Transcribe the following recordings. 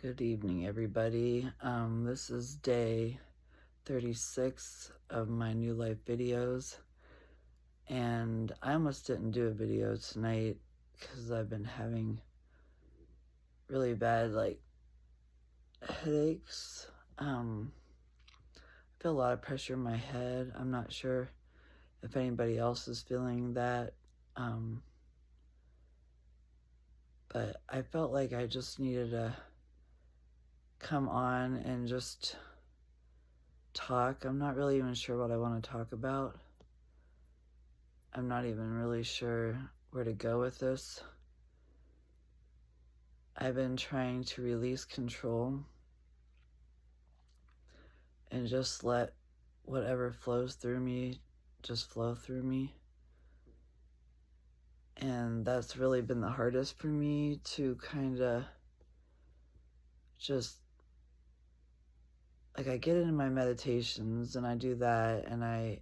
Good evening, everybody. This is day 36 of my New Life videos, and I almost didn't do a video tonight because I've been having really bad, headaches. I feel a lot of pressure in my head. I'm not sure if anybody else is feeling that, but I felt like I just needed to come on and just talk. I'm not really even sure what I want to talk about. I'm not even really sure where to go with this. I've been trying to release control and just let whatever flows through me just flow through me. And that's really been the hardest for me to kind of just, I get into my meditations and I do that and I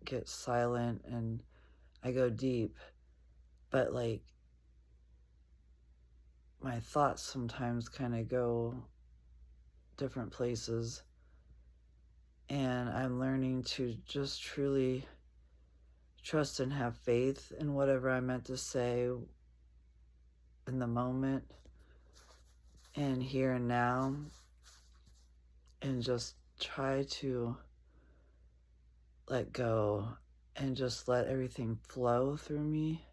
get silent and I go deep, but my thoughts sometimes kind of go different places. And I'm learning to just truly trust and have faith in whatever I meant to say in the moment and here and now, and just try to let go and just let everything flow through me.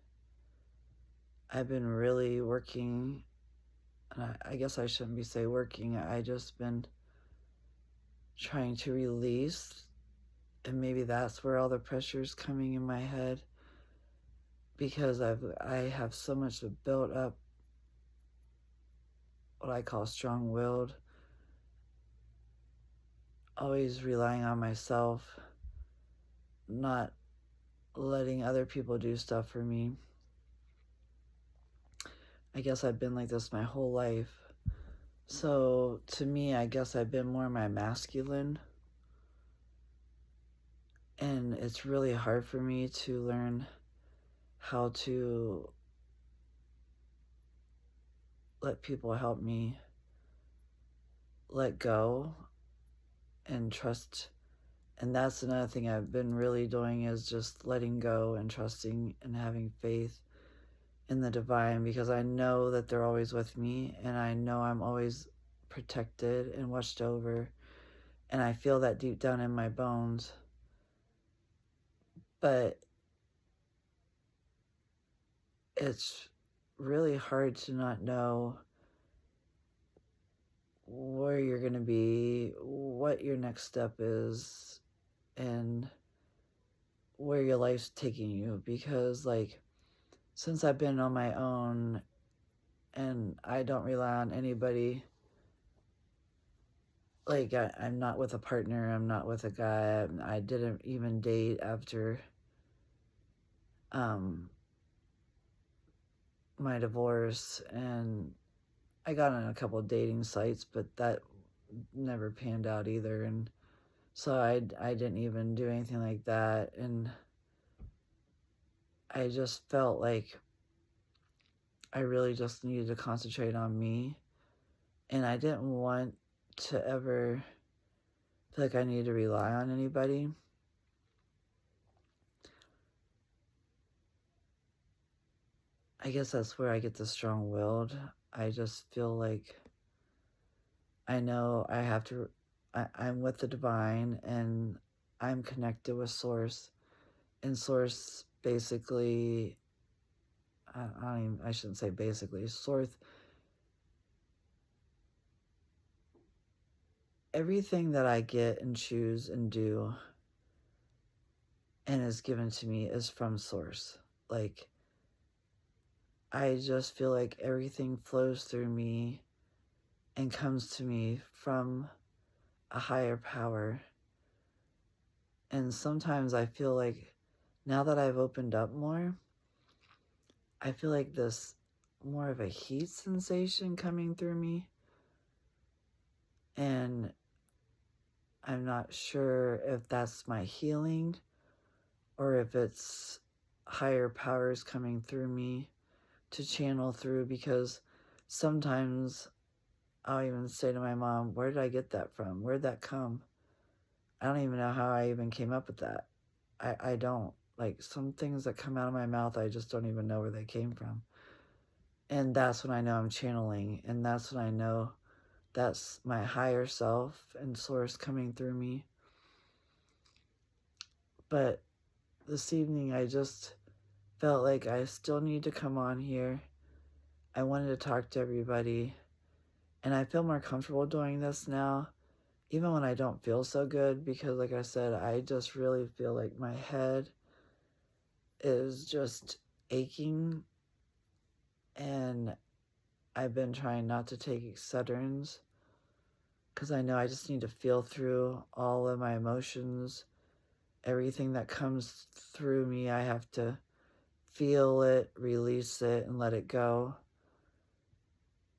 I've been really working, and I guess I shouldn't be say working, I just been trying to release, and maybe that's where all the pressure is coming in my head, because I have so much built up, what I call strong-willed, always relying on myself, not letting other people do stuff for me. I guess I've been like this my whole life. So to me, I guess I've been more my masculine, and it's really hard for me to learn how to let people help me let go and trust. And that's another thing I've been really doing, is just letting go and trusting and having faith in the divine, because I know that they're always with me and I know I'm always protected and watched over, and I feel that deep down in my bones. But it's really hard to not know where you're going to be, what your next step is, and where your life's taking you, because since I've been on my own and I don't rely on anybody, I'm not with a partner, I'm not with a guy, I didn't even date after my divorce, and I got on a couple of dating sites, but that never panned out either, and so I didn't even do anything like that, and I just felt like I really just needed to concentrate on me, and I didn't want to ever feel like I needed to rely on anybody. I guess that's where I get the strong-willed. I just feel like I know I have to, I'm with the divine and I'm connected with Source. And Source basically, I shouldn't say basically, Source, everything that I get and choose and do and is given to me is from Source. I just feel like everything flows through me and comes to me from a higher power. And sometimes I feel like, now that I've opened up more, I feel like this more of a heat sensation coming through me. And I'm not sure if that's my healing or if it's higher powers coming through me to channel through, because sometimes I'll even say to my mom, where did I get that from? Where'd that come? I don't even know how I even came up with that. I don't. Like, some things that come out of my mouth, I just don't even know where they came from. And that's when I know I'm channeling. And that's when I know that's my higher self and source coming through me. But this evening, I just felt like I still need to come on here. I wanted to talk to everybody. And I feel more comfortable doing this now, even when I don't feel so good, because like I said, I just really feel like my head is just aching, and I've been trying not to take Excedrins because I know I just need to feel through all of my emotions. Everything that comes through me, I have to feel it, release it, and let it go.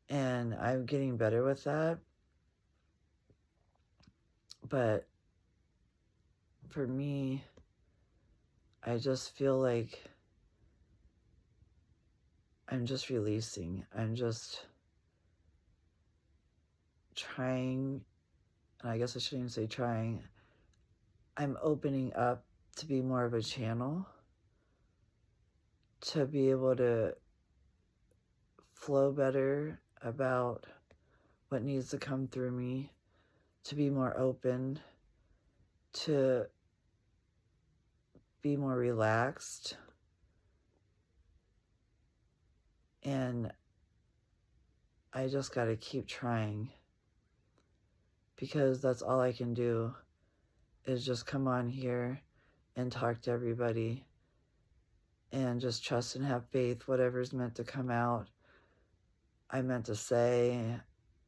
And I'm getting better with that. But for me, I just feel like I'm just releasing. I'm just trying, and I guess I shouldn't even say trying. I'm opening up to be more of a channel, to be able to flow better about what needs to come through me, to be more open, to be more relaxed. And I just got to keep trying, because that's all I can do is just come on here and talk to everybody and just trust and have faith. Whatever's meant to come out, I meant to say,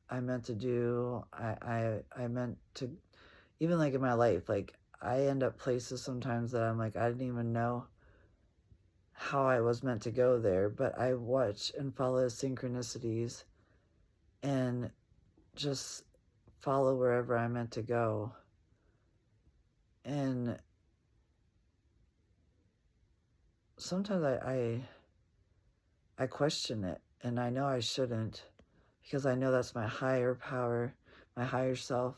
I meant to do, I meant to, even like in my life, like I end up places sometimes that I'm like, I didn't even know how I was meant to go there, but I watch and follow synchronicities and just follow wherever I'm meant to go. And sometimes I question it, and I know I shouldn't, because I know that's my higher power, my higher self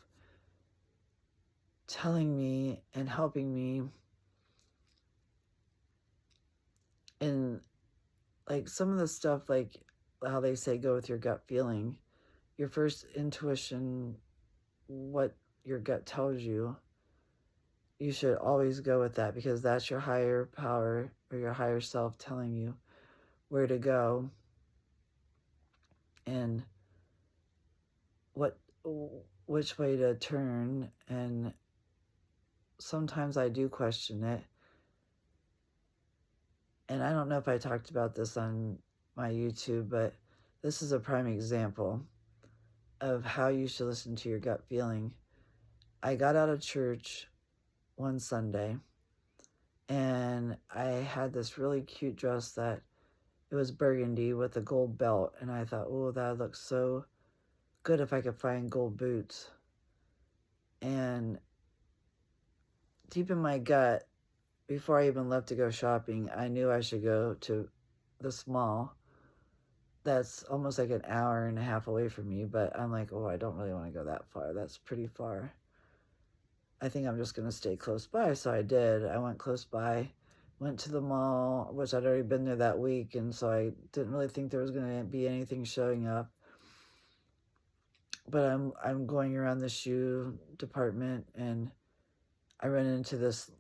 telling me and helping me. And like some of the stuff, like how they say go with your gut feeling, your first intuition, what your gut tells you, you should always go with that, because that's your higher power or your higher self telling you where to go and which way to turn. And sometimes I do question it. And I don't know if I talked about this on my YouTube, but this is a prime example of how you should listen to your gut feeling. I got out of church one Sunday, and I had this really cute dress that it was burgundy with a gold belt, and I thought, oh, that looks so good if I could find gold boots. And deep in my gut, before I even left to go shopping, I knew I should go to this mall that's almost like an hour and a half away from me, but I'm like, oh, I don't really want to go that far. That's pretty far. I think I'm just going to stay close by. So I did. I went close by, went to the mall, which I'd already been there that week, and so I didn't really think there was going to be anything showing up. But I'm going around the shoe department, and I ran into this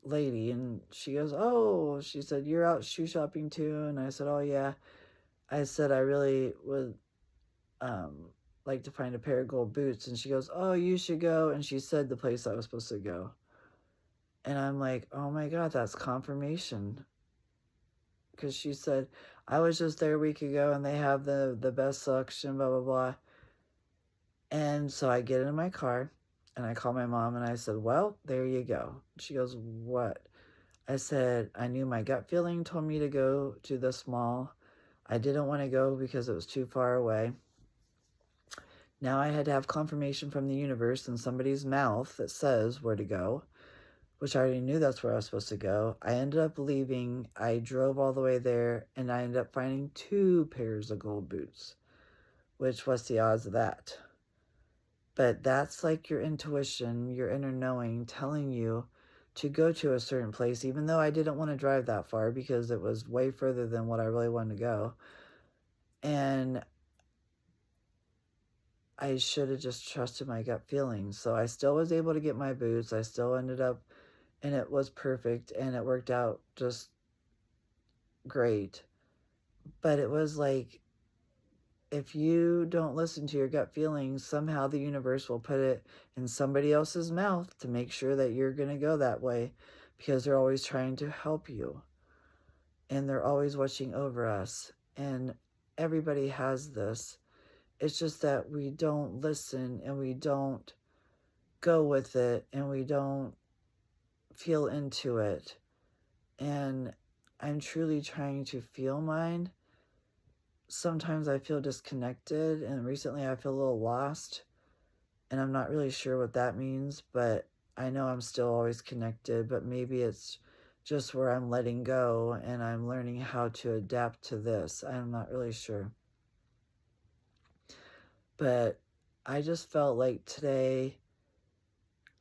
lady, and she goes, oh, she said, you're out shoe shopping too? And I said, oh, yeah. I said, I really would like to find a pair of gold boots. And she goes, oh, you should go. And she said the place I was supposed to go. And I'm like, oh my God, that's confirmation. Because she said, I was just there a week ago and they have the best selection, blah, blah, blah. And so I get in my car and I call my mom and I said, well, there you go. She goes, what? I said, I knew my gut feeling told me to go to this mall. I didn't want to go because it was too far away. Now I had to have confirmation from the universe in somebody's mouth that says where to go, which I already knew that's where I was supposed to go. I ended up leaving. I drove all the way there, and I ended up finding 2 pairs of gold boots. which what's the odds of that? But that's like your intuition, your inner knowing telling you to go to a certain place, even though I didn't want to drive that far because it was way further than what I really wanted to go. And I should have just trusted my gut feelings. So I still was able to get my boots. I still ended up, and it was perfect and it worked out just great. But it was like, if you don't listen to your gut feelings, somehow the universe will put it in somebody else's mouth to make sure that you're going to go that way because they're always trying to help you and they're always watching over us. And everybody has this. It's just that we don't listen and we don't go with it and we don't feel into it. And I'm truly trying to feel mine. Sometimes I feel disconnected, and recently I feel a little lost, and I'm not really sure what that means, but I know I'm still always connected, but maybe it's just where I'm letting go and I'm learning how to adapt to this. I'm not really sure. But I just felt like today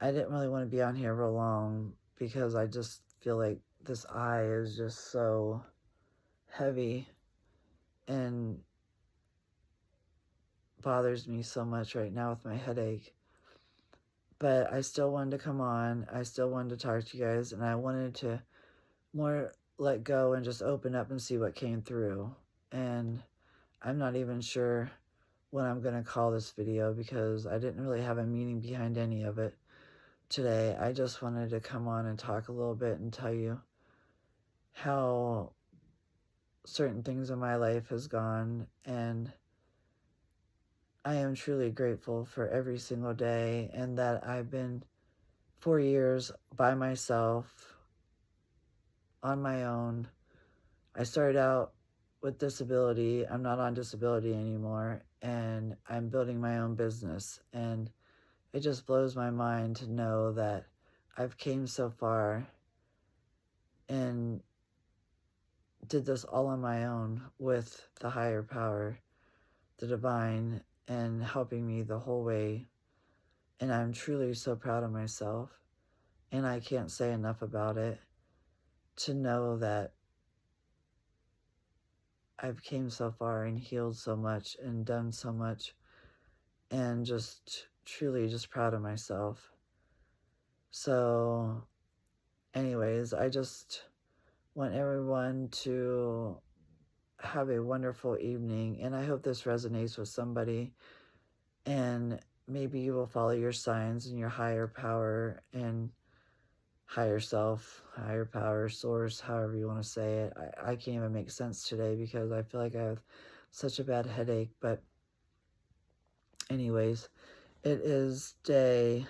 I didn't really want to be on here real long because I just feel like this eye is just so heavy and bothers me so much right now with my headache. But I still wanted to come on. I still wanted to talk to you guys, and I wanted to more let go and just open up and see what came through. And I'm not even sure what I'm going to call this video because I didn't really have a meaning behind any of it today. I just wanted to come on and talk a little bit and tell you how certain things in my life has gone, and I am truly grateful for every single day and that I've been 4 years by myself on my own. I started out with disability. I'm not on disability anymore, and I'm building my own business. And it just blows my mind to know that I've came so far and did this all on my own with the higher power, the divine, and helping me the whole way. And I'm truly so proud of myself. And I can't say enough about it to know that I've came so far and healed so much and done so much and just truly just proud of myself. So anyways, I just want everyone to have a wonderful evening, and I hope this resonates with somebody, and maybe you will follow your signs and your higher power and higher self, higher power, source, however you want to say it. I can't even make sense today because I feel like I have such a bad headache. But anyways, it is day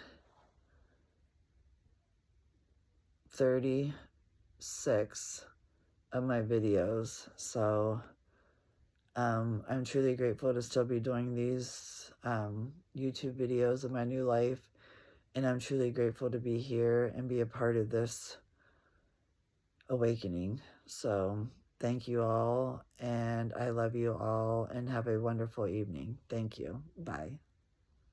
36 of my videos. So I'm truly grateful to still be doing these YouTube videos of my new life. And I'm truly grateful to be here and be a part of this awakening. So thank you all, and I love you all, and have a wonderful evening. Thank you. Bye.